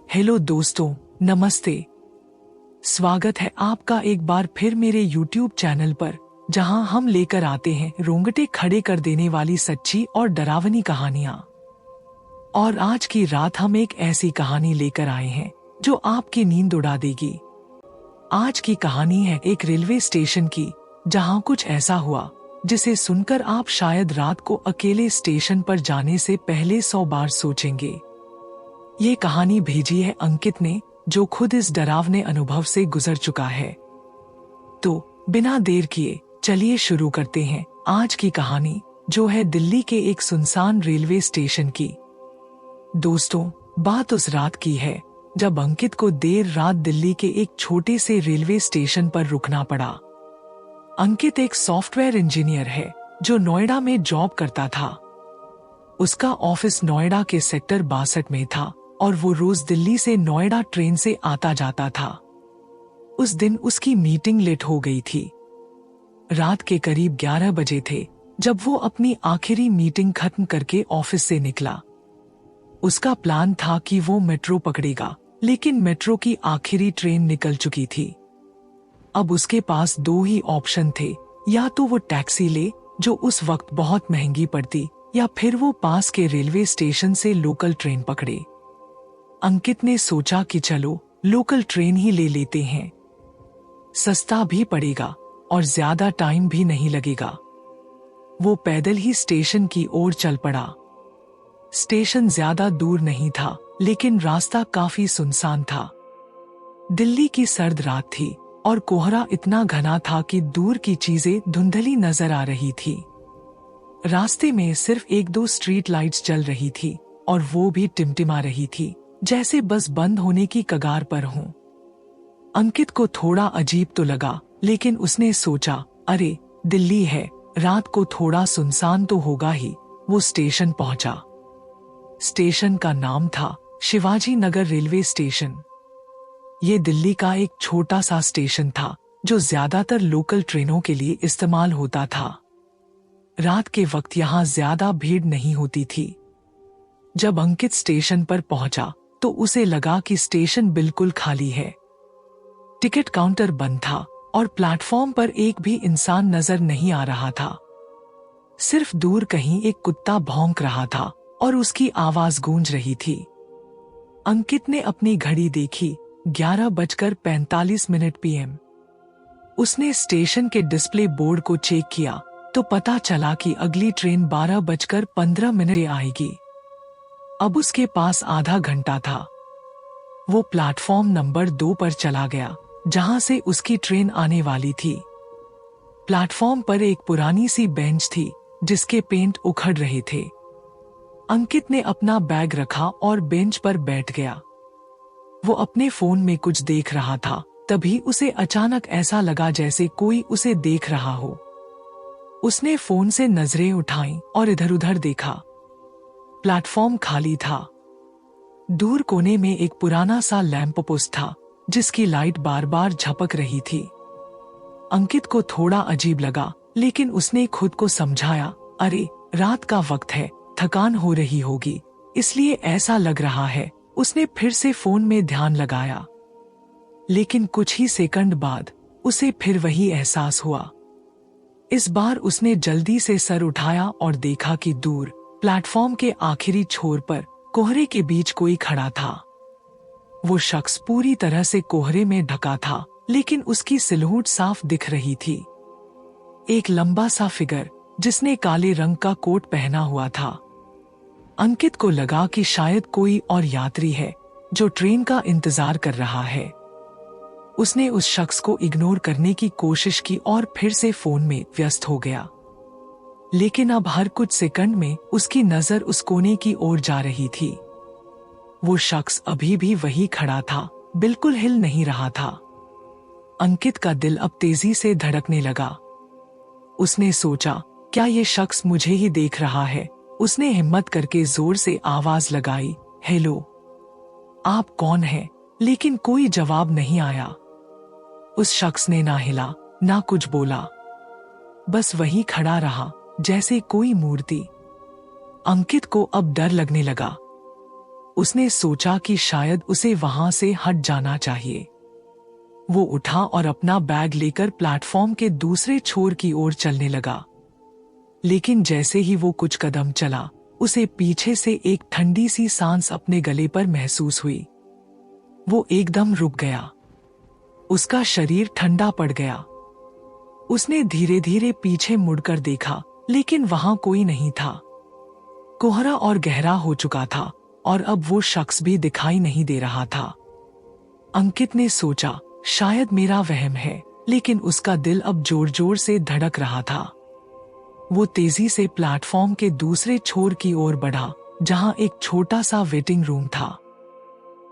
Hello दोस्तों, नमस्ते। स्वागत है आपका एक बार फिर मेरे YouTube चैनल पर, जहां हम लेकर आते हैं रोंगटे खड़े कर देने वाली सच्ची और डरावनी कहानियां। और आज की रात हम एक ऐसी कहानी लेकर आए हैं जो आपकी नींद उड़ा देगी। आज की कहानी है एक रेलवे स्टेशन की, जहां कुछ ऐसा हुआ जिसे सुनकर आप शायद रात को अकेले स्टेशन पर जाने से पहले 100 बार सोचेंगे। ये कहानी भेजी है अंकित ने, जो खुद इस डरावने अनुभव से गुजर चुका है। तो बिना देर किए चलिए शुरू करते हैं आज की कहानी, जो है दिल्ली के एक सुनसान रेलवे स्टेशन की। दोस्तों, बात उस रात की है जब अंकित को देर रात दिल्ली के एक छोटे से रेलवे स्टेशन पर रुकना पड़ा। अंकित एक सॉफ्टवेयर इंजीनियर है जो नोएडा में जॉब करता था। उसका ऑफिस नोएडा के सेक्टर 62 में था और वो रोज दिल्ली से नोएडा ट्रेन से आता जाता था। उस दिन उसकी मीटिंग लेट हो गई थी। रात के करीब 11 बजे थे जब वो अपनी आखिरी मीटिंग खत्म करके ऑफिस से निकला। उसका प्लान था कि वो मेट्रो पकड़ेगा, लेकिन मेट्रो की आखिरी ट्रेन निकल चुकी थी। अब उसके पास दो ही ऑप्शन थे, या तो वो टैक्सी ले, जो उस वक्त बहुत महंगी पड़ती, या फिर वो पास के रेलवे स्टेशन से लोकल ट्रेन पकड़े। अंकित ने सोचा कि चलो लोकल ट्रेन ही ले लेते हैं, सस्ता भी पड़ेगा और ज्यादा टाइम भी नहीं लगेगा। वो पैदल ही स्टेशन की ओर चल पड़ा। स्टेशन ज्यादा दूर नहीं था, लेकिन रास्ता काफी सुनसान था। दिल्ली की सर्द रात थी और कोहरा इतना घना था कि दूर की चीजें धुंधली नजर आ रही थी। रास्ते में सिर्फ एक दो स्ट्रीट लाइट्स जल रही थी, और वो भी टिमटिमा रही थी, जैसे बस बंद होने की कगार पर हों। अंकित को थोड़ा अजीब तो लगा, लेकिन उसने सोचा, अरे दिल्ली है, रात को थोड़ा सुनसान तो होगा ही। वो स्टेशन पहुंचा। स्टेशन का नाम था शिवाजी नगर रेलवे स्टेशन। ये दिल्ली का एक छोटा सा स्टेशन था जो ज्यादातर लोकल ट्रेनों के लिए इस्तेमाल होता था। रात के वक्त यहाँ ज्यादा भीड़ नहीं होती थी। जब अंकित स्टेशन पर पहुंचा तो उसे लगा कि स्टेशन बिल्कुल खाली है। टिकट काउंटर बंद था और प्लेटफॉर्म पर एक भी इंसान नजर नहीं आ रहा था। सिर्फ दूर कहीं एक कुत्ता भौंक रहा था और उसकी आवाज गूंज रही थी। अंकित ने अपनी घड़ी देखी, 11:45 PM। उसने स्टेशन के डिस्प्ले बोर्ड को चेक किया तो पता चला कि अगली ट्रेन 12:15 आएगी। अब उसके पास आधा घंटा था। वो प्लेटफॉर्म नंबर 2 पर चला गया, जहां से उसकी ट्रेन आने वाली थी। प्लेटफॉर्म पर एक पुरानी सी बेंच थी जिसके पेंट उखड़ रहे थे। अंकित ने अपना बैग रखा और बेंच पर बैठ गया। वो अपने फोन में कुछ देख रहा था, तभी उसे अचानक ऐसा लगा जैसे कोई उसे देख रहा हो। उसने फोन से नजरें उठाईं और इधर उधर देखा। प्लेटफॉर्म खाली था। दूर कोने में एक पुराना सा लैंप पोस्ट था जिसकी लाइट बार बार झपक रही थी। अंकित को थोड़ा अजीब लगा, लेकिन उसने खुद को समझाया, अरे रात का वक्त है, थकान हो रही होगी, इसलिए ऐसा लग रहा है। उसने फिर से फोन में ध्यान लगाया, लेकिन कुछ ही सेकंड बाद उसे फिर वही एहसास हुआ। इस बार उसने जल्दी से सर उठाया और देखा कि दूर प्लेटफॉर्म के आखिरी छोर पर कोहरे के बीच कोई खड़ा था। वो शख्स पूरी तरह से कोहरे में ढका था, लेकिन उसकी सिलहूट साफ दिख रही थी। एक लंबा सा फिगर जिसने काले रंग का कोट पहना हुआ था। अंकित को लगा कि शायद कोई और यात्री है जो ट्रेन का इंतजार कर रहा है। उसने उस शख्स को इग्नोर करने की कोशिश की और फिर से फोन में व्यस्त हो गया। लेकिन अब हर कुछ सेकंड में उसकी नजर उस कोने की ओर जा रही थी। वो शख्स अभी भी वही खड़ा था, बिल्कुल हिल नहीं रहा था। अंकित का दिल अब तेजी से धड़कने लगा। उसने सोचा, क्या ये शख्स मुझे ही देख रहा है? उसने हिम्मत करके जोर से आवाज लगाई, हेलो, आप कौन हैं? लेकिन कोई जवाब नहीं आया। उस शख्स ने ना हिला, ना कुछ बोला, बस वही खड़ा रहा जैसे कोई मूर्ति। अंकित को अब डर लगने लगा। उसने सोचा कि शायद उसे वहां से हट जाना चाहिए। वो उठा और अपना बैग लेकर प्लेटफॉर्म के दूसरे छोर की ओर चलने लगा। लेकिन जैसे ही वो कुछ कदम चला, उसे पीछे से एक ठंडी सी सांस अपने गले पर महसूस हुई। वो एकदम रुक गया। उसका शरीर ठंडा पड़ गया। उसने धीरे धीरे पीछे मुड़कर देखा, लेकिन वहां कोई नहीं था। कोहरा और गहरा हो चुका था और अब वो शख्स भी दिखाई नहीं दे रहा था। अंकित ने सोचा, शायद मेरा वहम है, लेकिन उसका दिल अब जोर जोर से धड़क रहा था। वो तेजी से प्लेटफॉर्म के दूसरे छोर की ओर बढ़ा, जहां एक छोटा सा वेटिंग रूम था।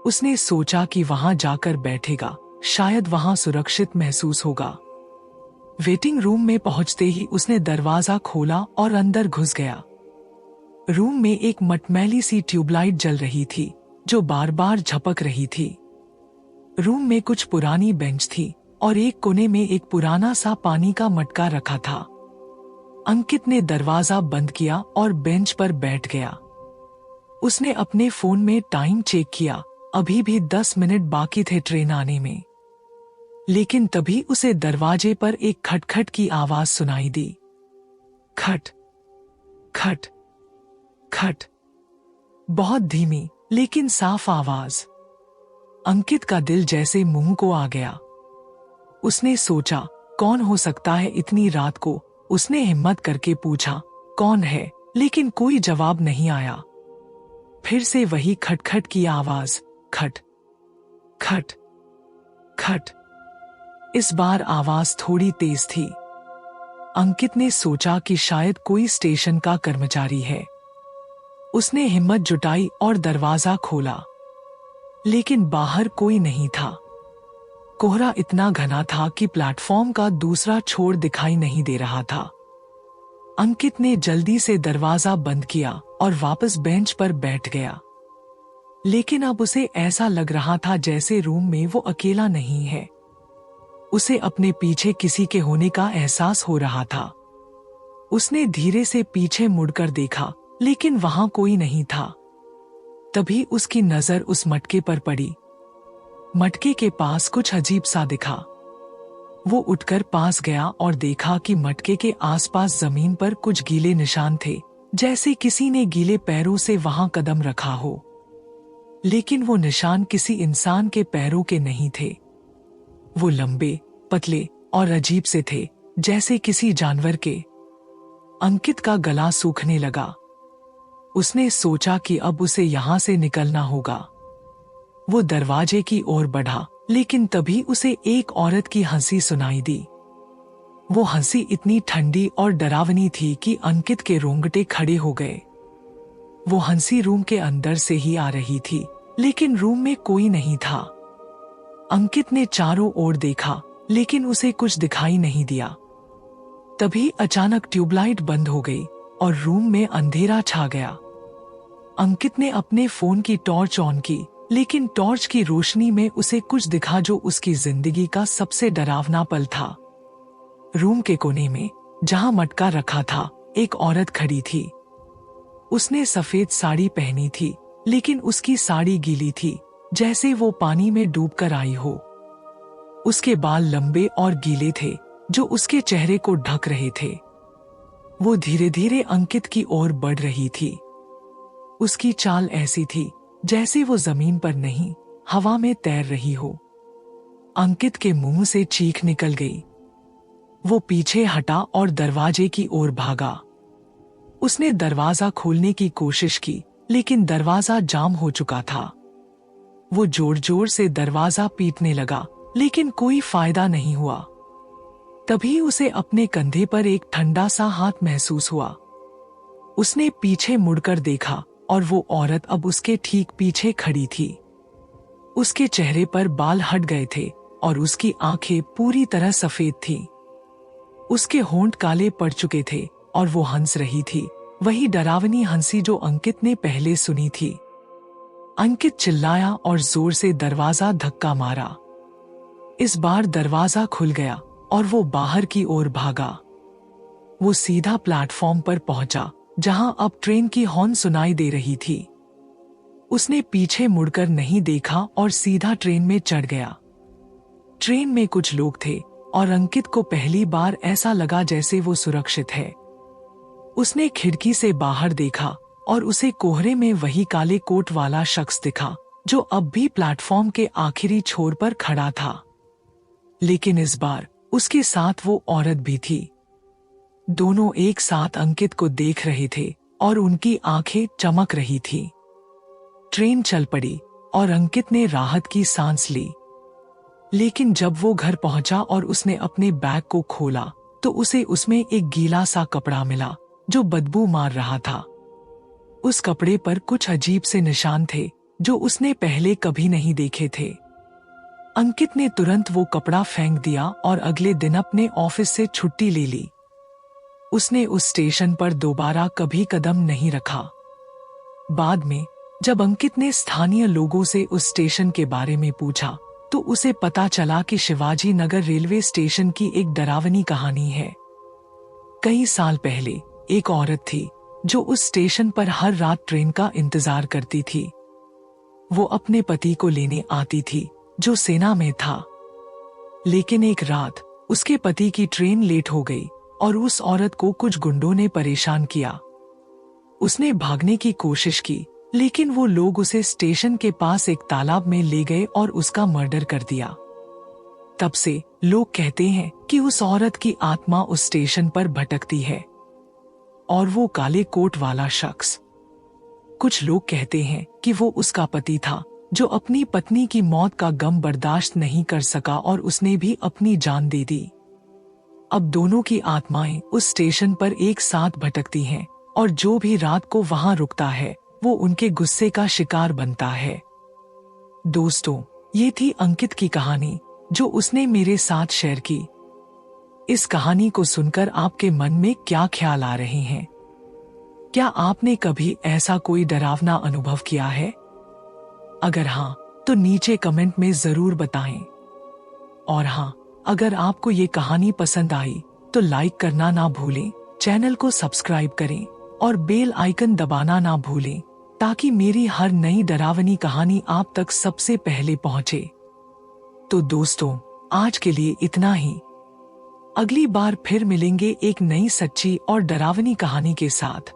उसने सोचा कि वहां जाकर बैठेगा, शायद वहां सुरक्षित महसूस होगा। वेटिंग रूम में पहुंचते ही उसने दरवाजा खोला और अंदर घुस गया। रूम में एक मटमैली सी ट्यूबलाइट जल रही थी, जो बार बार झपक रही थी। रूम में कुछ पुरानी बेंच थी और एक कोने में एक पुराना सा पानी का मटका रखा था। अंकित ने दरवाजा बंद किया और बेंच पर बैठ गया। उसने अपने फोन में टाइम चेक किया, अभी भी 10 मिनट बाकी थे ट्रेन आने में। लेकिन तभी उसे दरवाजे पर एक खटखट की आवाज सुनाई दी। खट खट खट। बहुत धीमी लेकिन साफ आवाज। अंकित का दिल जैसे मुंह को आ गया। उसने सोचा, कौन हो सकता है इतनी रात को। उसने हिम्मत करके पूछा, कौन है, लेकिन कोई जवाब नहीं आया। फिर से वही खटखट की आवाज, खट खट खट। इस बार आवाज थोड़ी तेज थी। अंकित ने सोचा कि शायद कोई स्टेशन का कर्मचारी है। उसने हिम्मत जुटाई और दरवाजा खोला, लेकिन बाहर कोई नहीं था। कोहरा इतना घना था कि प्लेटफॉर्म का दूसरा छोर दिखाई नहीं दे रहा था। अंकित ने जल्दी से दरवाजा बंद किया और वापस बेंच पर बैठ गया। लेकिन अब उसे ऐसा लग रहा था जैसे रूम में वो अकेला नहीं है। उसे अपने पीछे किसी के होने का एहसास हो रहा था। उसने धीरे से पीछे मुड़कर देखा, लेकिन वहां कोई नहीं था। तभी उसकी नजर उस मटके पर पड़ी। मटके के पास कुछ अजीब सा दिखा। वो उठकर पास गया और देखा कि मटके के आसपास जमीन पर कुछ गीले निशान थे, जैसे किसी ने गीले पैरों से वहां कदम रखा हो। लेकिन वो निशान किसी इंसान के पैरों के नहीं थे। वो लंबे, पतले और अजीब से थे, जैसे किसी जानवर के। अंकित का गला सूखने लगा। उसने सोचा कि अब उसे यहां से निकलना होगा। वो दरवाजे की ओर बढ़ा, लेकिन तभी उसे एक औरत की हंसी सुनाई दी। वो हंसी इतनी ठंडी और डरावनी थी कि अंकित के रोंगटे खड़े हो गए। वो हंसी रूम के अंदर से ही आ रही थी, लेकिन रूम में कोई नहीं था। अंकित ने चारों ओर देखा, लेकिन उसे कुछ दिखाई नहीं दिया। तभी अचानक ट्यूबलाइट बंद हो गई और रूम में अंधेरा छा गया। अंकित ने अपने फोन की टॉर्च ऑन की, लेकिन टॉर्च की रोशनी में उसे कुछ दिखा जो उसकी जिंदगी का सबसे डरावना पल था। रूम के कोने में, जहां मटका रखा था, एक औरत खड़ी थी। उसने सफेद साड़ी पहनी थी, लेकिन उसकी साड़ी गीली थी, जैसे वो पानी में डूबकर आई हो। उसके बाल लंबे और गीले थे, जो उसके चेहरे को ढक रहे थे। वो धीरे धीरे अंकित की ओर बढ़ रही थी। उसकी चाल ऐसी थी जैसे वो जमीन पर नहीं, हवा में तैर रही हो। अंकित के मुंह से चीख निकल गई। वो पीछे हटा और दरवाजे की ओर भागा। उसने दरवाजा खोलने की कोशिश की, लेकिन दरवाजा जाम हो चुका था। वो जोर जोर से दरवाजा पीटने लगा, लेकिन कोई फायदा नहीं हुआ। तभी उसे अपने कंधे पर एक ठंडा सा हाथ महसूस हुआ। उसने पीछे मुड़कर देखा और वो औरत अब उसके ठीक पीछे खड़ी थी। उसके चेहरे पर बाल हट गए थे और उसकी आंखें पूरी तरह सफेद थीं। उसके होंठ काले पड़ चुके थे और वो हंस रही थी, वही डरावनी हंसी जो अंकित ने पहले सुनी थी। अंकित चिल्लाया और जोर से दरवाजा धक्का मारा। इस बार दरवाजा खुल गया और वो बाहर की ओर भागा। वो सीधा प्लेटफॉर्म पर पहुंचा, जहां अब ट्रेन की हॉर्न सुनाई दे रही थी। उसने पीछे मुड़कर नहीं देखा और सीधा ट्रेन में चढ़ गया। ट्रेन में कुछ लोग थे और अंकित को पहली बार ऐसा लगा जैसे वो सुरक्षित है। उसने खिड़की से बाहर देखा और उसे कोहरे में वही काले कोट वाला शख्स दिखा जो अब भी प्लेटफॉर्म के आखिरी छोर पर खड़ा था। लेकिन इस बार उसके साथ वो औरत भी थी। दोनों एक साथ अंकित को देख रहे थे और उनकी आंखें चमक रही थी। ट्रेन चल पड़ी और अंकित ने राहत की सांस ली। लेकिन जब वो घर पहुंचा और उसने अपने बैग को खोला तो उसे उसमें एक गीला सा कपड़ा मिला जो बदबू मार रहा था। उस कपड़े पर कुछ अजीब से निशान थे जो उसने पहले कभी नहीं देखे थे। अंकित ने तुरंत वो कपड़ा फेंक दिया और अगले दिन अपने ऑफिस से छुट्टी ले ली। उसने उस स्टेशन पर दोबारा कभी कदम नहीं रखा। बाद में जब अंकित ने स्थानीय लोगों से उस स्टेशन के बारे में पूछा तो उसे पता चला कि शिवाजी नगर रेलवे स्टेशन की एक डरावनी कहानी है। कई साल पहले एक औरत थी जो उस स्टेशन पर हर रात ट्रेन का इंतजार करती थी। वो अपने पति को लेने आती थी जो सेना में था। लेकिन एक रात उसके पति की ट्रेन लेट हो गई और उस औरत को कुछ गुंडों ने परेशान किया। उसने भागने की कोशिश की लेकिन वो लोग उसे स्टेशन के पास एक तालाब में ले गए और उसका मर्डर कर दिया। तब से लोग कहते हैं कि उस औरत की आत्मा उस स्टेशन पर भटकती है। और वो काले कोट वाला शख्स, कुछ लोग कहते हैं कि वो उसका पति था जो अपनी पत्नी की मौत का गम बर्दाश्त नहीं कर सका और उसने भी अपनी जान दे दी। अब दोनों की आत्माएं उस स्टेशन पर एक साथ भटकती हैं और जो भी रात को वहां रुकता है वो उनके गुस्से का शिकार बनता है। दोस्तों, ये थी अंकित की कहानी जो उसने मेरे साथ शेयर की। इस कहानी को सुनकर आपके मन में क्या ख्याल आ रहे हैं? क्या आपने कभी ऐसा कोई डरावना अनुभव किया है? अगर हाँ, तो नीचे कमेंट में जरूर बताएं। और हाँ, अगर आपको ये कहानी पसंद आई तो लाइक करना ना भूलें, चैनल को सब्सक्राइब करें और बेल आइकन दबाना ना भूलें ताकि मेरी हर नई डरावनी कहानी आप तक सबसे पहले पहुंचे। तो दोस्तों, आज के लिए इतना ही। अगली बार फिर मिलेंगे एक नई सच्ची और डरावनी कहानी के साथ।